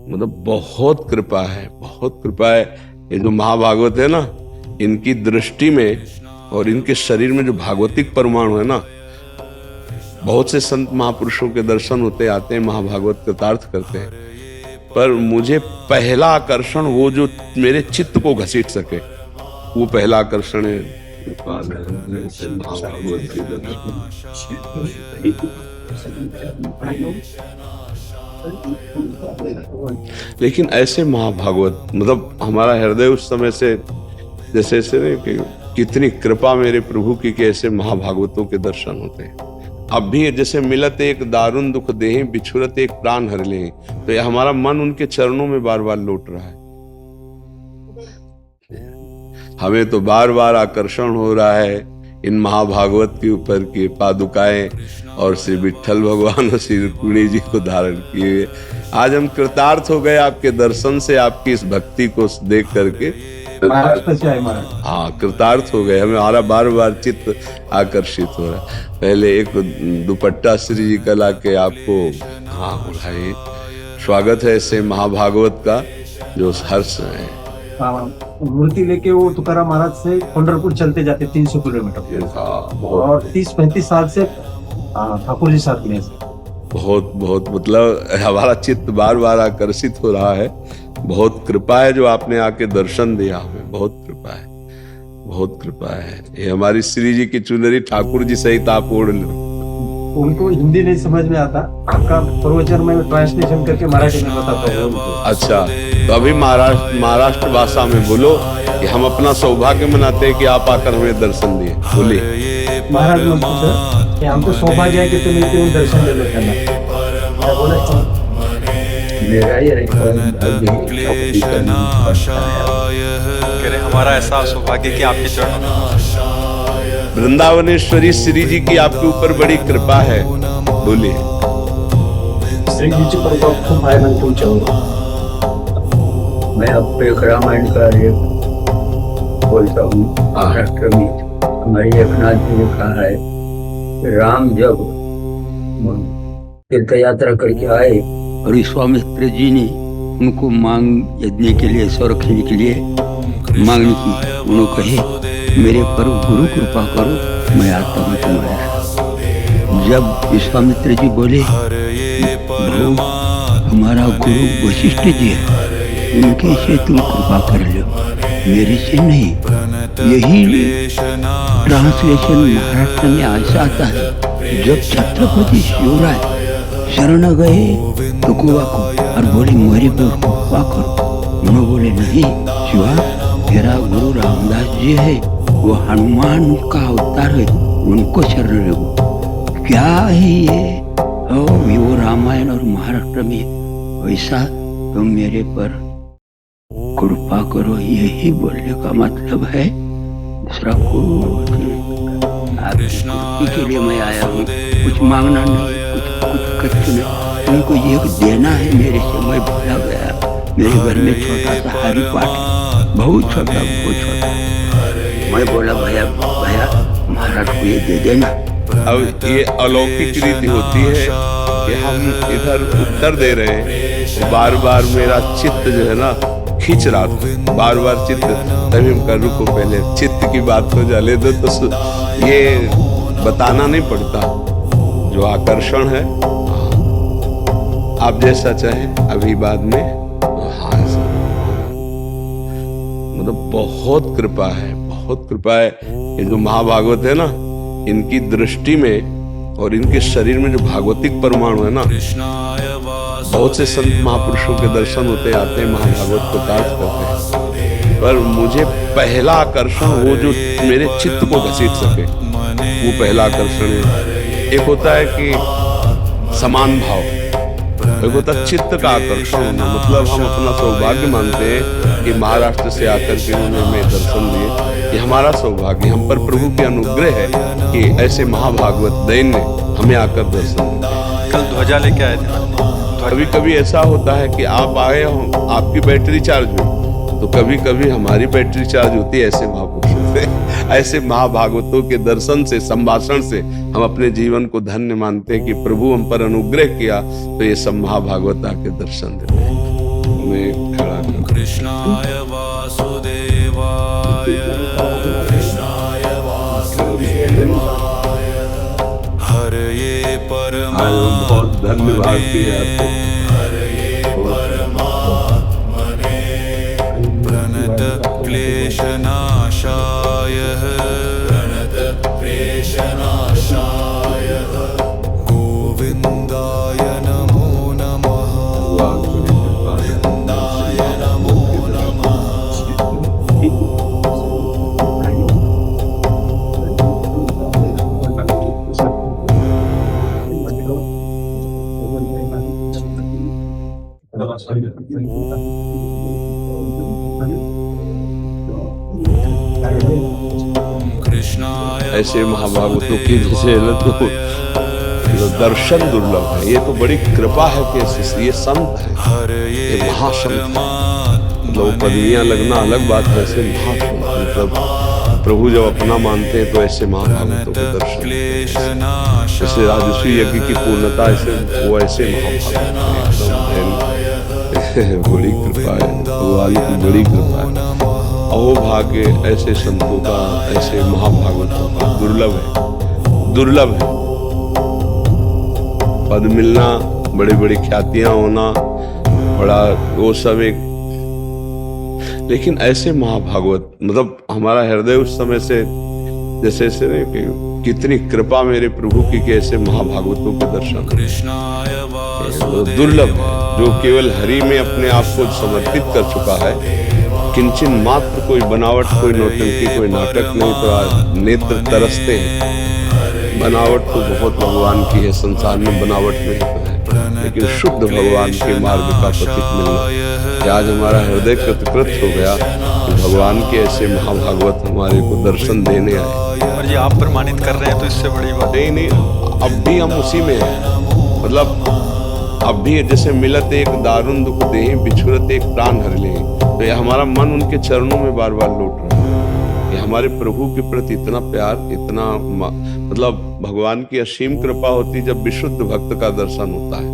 मतलब बहुत कृपा है, बहुत कृपा है। ये जो महाभागवत है ना, इनकी दृष्टि में और इनके शरीर में जो भागवतिक परमाणु है ना, बहुत से संत महापुरुषों के दर्शन होते आते हैं, महाभागवत कृतार्थ करते हैं, पर मुझे पहला आकर्षण वो जो मेरे चित्त को घसीट सके, वो पहला आकर्षण है। लेकिन ऐसे महाभागवत, मतलब हमारा हृदय उस समय से जैसे ऐसे नहीं कि कितनी कृपा मेरे प्रभु की, कैसे महाभागवतों के दर्शन होते हैं। अब भी जैसे मिलत एक दारुण दुख देहि, बिछुरत एक प्राण हर ले, तो ये हमारा मन उनके चरणों में बार बार लौट रहा है। हमें तो बार बार आकर्षण हो रहा है इन महाभागवत के ऊपर की पादुकाएं, और श्री विट्ठल भगवान और श्री रुक्मिणी जी को धारण किए। आज हम कृतार्थ हो गए आपके दर्शन से, आपकी इस भक्ति को देख करके। हाँ, कृतार्थ हो गए। हमारा बार बार चित्त आकर्षित हो रहा है। पहले एक दुपट्टा श्री जी का ला के आपको, हाँ भाई, स्वागत है ऐसे महाभागवत का जो हर्ष है। मूर्ति लेके वो तुकाराम महाराज से पंढरपुर चलते जाते 300 किलोमीटर, और 30-35 साल से ठाकुर जी साथ में। बहुत बहुत मतलब हमारा चित्त बार बार आकर्षित हो रहा है। बहुत कृपा है जो आपने आके दर्शन दिया हमें, बहुत कृपा है, बहुत कृपा है। ये हमारी श्री जी की चुनरी ठाकुर जी सहित आप ओढ़ लो। उनको हिंदी नहीं समझ में आता, आपका प्रवचन में ट्रांसलेशन करके मराठी में बताता हूँ। अच्छा, तो अभी महाराष्ट्र भाषा में बोलो कि हम अपना सौभाग्य मनाते हैं कि आप आकर हमें दर्शन दिए। बोलिए। महाराज ने पूछा कि हमको सौभाग्य है कि तुम्हें क्यों दर्शन दे देना। हमारा ऐसा सौभाग्य कि आपके चरणों वृंदावनेश्वरी श्री जी की आपके ऊपर बड़ी कृपा है। बोलिए। श्री जी की कृपा खूब है। मैं पूछूंगा, मैं आपको एक रामायण का बोलता हूँ। महाराष्ट्र में हमारी एकनाथ जी ने कहा है, राम जब तीर्थ यात्रा करके आए और विश्वामित्र जी ने उनको मांग यज्ञ के लिए, संरक्षण के लिए मांगनी की। उन्होंने कहे, मेरे पर गुरु कृपा करो, मैं आता हूँ तुम्हारे साथ। जब विश्वामित्र जी बोले, हमारा गुरु वशिष्ठ जी है, उनके से तुम कृपा कर लो, मेरे से नहीं। यही ट्रांसलेशन महाराष्ट्र में ऐसा आता है, जब छत्रपति शिवराय शरण गए टुकुआ को और बोले मेरे पर कृपा करो, उन्होंने बोले नहीं शिवा, तेरा गुरु रामदास जी है, वो हनुमान का अवतार है, उनको शरण लो। क्या है ये? वो रामायण और महाराष्ट्र में वैसा तुम मेरे पर कृपा करो, यही बोलने का मतलब है। दूसरा कुछ आपकी के लिए मैं आया हूँ, कुछ मांगना नहीं, कुछ नहीं, तुमको ये देना है मेरे से। मैं भूला गया, मेरे घर में छोटा सा हरि पाठ, बहुत छोटा, बहुत छोटा। मैं बोला भैया महाराज को ये दे देना। अब ये अलौकिक रीति होती है कि हम इधर उत्तर दे रहे हैं, तो बार बार मेरा चित्त जो है ना खींच रहा था, बार बार चित्त। तभी हम कर रुको, पहले चित्त की बात हो जाले तो ये बताना नहीं पड़ता। जो आकर्षण है, आप जैसा चाहे अभी बाद में। हाँ, मतलब बहुत कृपा है, बहुत कृपा है। ये जो महाभागवत है ना, इनकी दृष्टि में और इनके शरीर में जो भागवतिक परमाणु है ना, बहुत से संत महापुरुषों के दर्शन होते आते हैं, महाभागवत को तार्थ करते हैं, पर मुझे पहला आकर्षण वो जो मेरे चित्त को घसीट सके, वो पहला आकर्षण है। एक होता है कि समान भाव, एक होता है चित्त का आकर्षण होना। मतलब हम अपना सौभाग्य मानते हैं कि महाराष्ट्र से आकर के उन्होंने हमें दर्शन दिए। ये हमारा सौभाग्य, हम पर प्रभु की अनुग्रह है कि ऐसे महाभागवत दैन ने हमें आकर दर्शन दिए। कल ध्वजा लेके आए थे। कभी कभी ऐसा होता है कि आप आए हो, आपकी बैटरी चार्ज हुई, तो कभी कभी हमारी बैटरी चार्ज होती है ऐसे महापुरुषों से। ऐसे महाभागवतों के दर्शन से, संभाषण से हम अपने जीवन को धन्य मानते हैं कि प्रभु हम पर अनुग्रह किया, तो ये सब महाभागवत आके दर्शन देते हैं। में खड़ा कर। कृष्णाय वासुदेवाय कृष्णाय वासुदेवाय हरये बहुत धन्यवाद दिया आपको। प्रणत क्लेशनाशाय प्रणतक्लेशनाशाय गोविन्दाय नमो नमः गोविन्दाय नमो नमः कृष्णाय ऐसे महाभागवतों की जैसे तो दर्शन दुर्लभ है। ये तो बड़ी कृपा है कि ये संत है, ये महासंत है। मतलब पदवियां लगना अलग बात है, ऐसे महासंत मतलब प्रभु जब अपना मानते हैं तो ऐसे महाभागवतों के दर्शन, जैसे राजस्वी यज्ञ की पूर्णता ऐसे वो ऐसे महाभागवत एकदम बड़ी कृपा है, भगवान की बड़ी कृपा है। अहो भाग्य ऐसे संतों का, ऐसे महाभागवतों का दुर्लभ है, दुर्लभ है। पद मिलना, बड़ी बड़ी ख्यातियां होना, बड़ा वो सब एक, लेकिन ऐसे महाभागवत मतलब हमारा हृदय उस समय से जैसे ऐसे नहीं कि कितनी कृपा मेरे प्रभु की कि ऐसे महाभागवतों के दर्शन दुर्लभ है। जो केवल हरि में अपने आप को समर्पित कर चुका है, किंचन मात्र कोई बनावट, कोई नौटंकी, कोई नाटक नहीं, तो आज नेत्र तरसते हैं। बनावट तो बहुत भगवान की है, संसार में बनावट नहीं तो है, लेकिन शुद्ध भगवान के मार्ग का प्रतीक मिलना, कि आज हमारा हृदय कृतकृत हो गया कि भगवान के ऐसे महाभागवत हमारे को दर्शन देने आए। और ये आप प्रमाणित कर रहे हैं तो इससे बड़ी बात नहीं, अब भी हम उसी में हैं। मतलब अब भी जैसे मिलत एक दारुण दुख देहि, बिछुरत एक प्राण हर ले, तो ये हमारा मन उनके चरणों में बार बार लौट रहा है। ये हमारे प्रभु के प्रति इतना प्यार, इतना मतलब भगवान की असीम कृपा होती जब विशुद्ध भक्त का दर्शन होता है।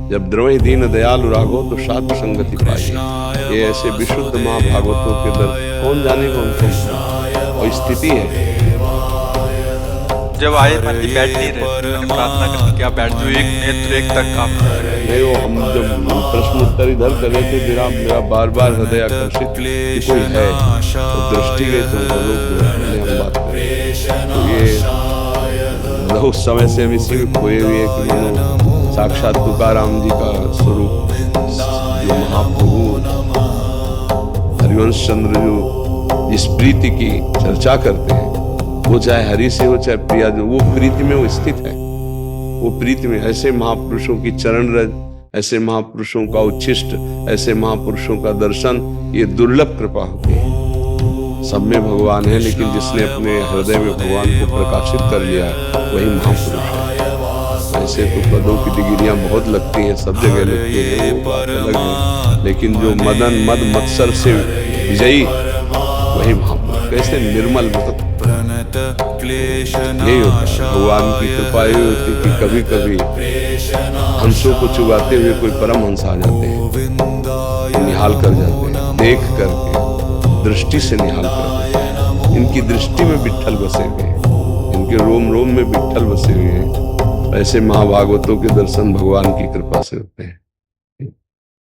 जब द्रवहि दीन दयालु राघो तो साधु संगति पाई। ये ऐसे विशुद्ध महाभागवतों के दर्शन कौन जानेगा उनको, और स्थिति है। जब आए मन की बैठ नहीं रहे, मैंने प्रार्थना करनी कि आप बैठ जो एक नेत्र एक तक आप नहीं, वो हम जब प्रश्न उत्तर इधर कर रहे थे, मेरा बार बार हृदय आकर्षित कि कोई है, तो दृष्टि गई तो हम बात करें। तो ये उस समय से हम इसी में खोए हुए कि मानो साक्षात तुकाराम जी का स्वरूप, जो महाप्रभु हरिवंश चंद्र जो जिस प्रीति की चर्चा करते हैं, वो चाहे हरि से हो चाहे प्रिया, जो वो प्रीति में वो स्थित है। वो प्रीति में ऐसे महापुरुषों की चरण रज, ऐसे महापुरुषों का उच्छिष्ट, ऐसे महापुरुषों का दर्शन, ये दुर्लभ कृपा होती है। सब में भगवान है, लेकिन जिसने अपने हृदय में भगवान को प्रकाशित कर लिया वही महापुरुष है। ऐसे तो पदों की डिग्रियां बहुत लगती हैं, सब जगह लगती हैं, वो बात अलग है, लेकिन जो मदन मद मत्सर से विजयी वही महापुरुष। कैसे निर्मल, मतलब यही होता है भगवान की कृपा। ये होती कि कभी कभी हंसों को चुगाते हुए कोई परम हंस आ जाते हैं, निहाल कर जाते हैं, देख करके दृष्टि से निहाल करते हैं। इनकी दृष्टि में विट्ठल बसे हुए हैं, इनके रोम रोम में विट्ठल बसे हुए हैं। ऐसे महाभागवतों के दर्शन भगवान की कृपा से होते हैं।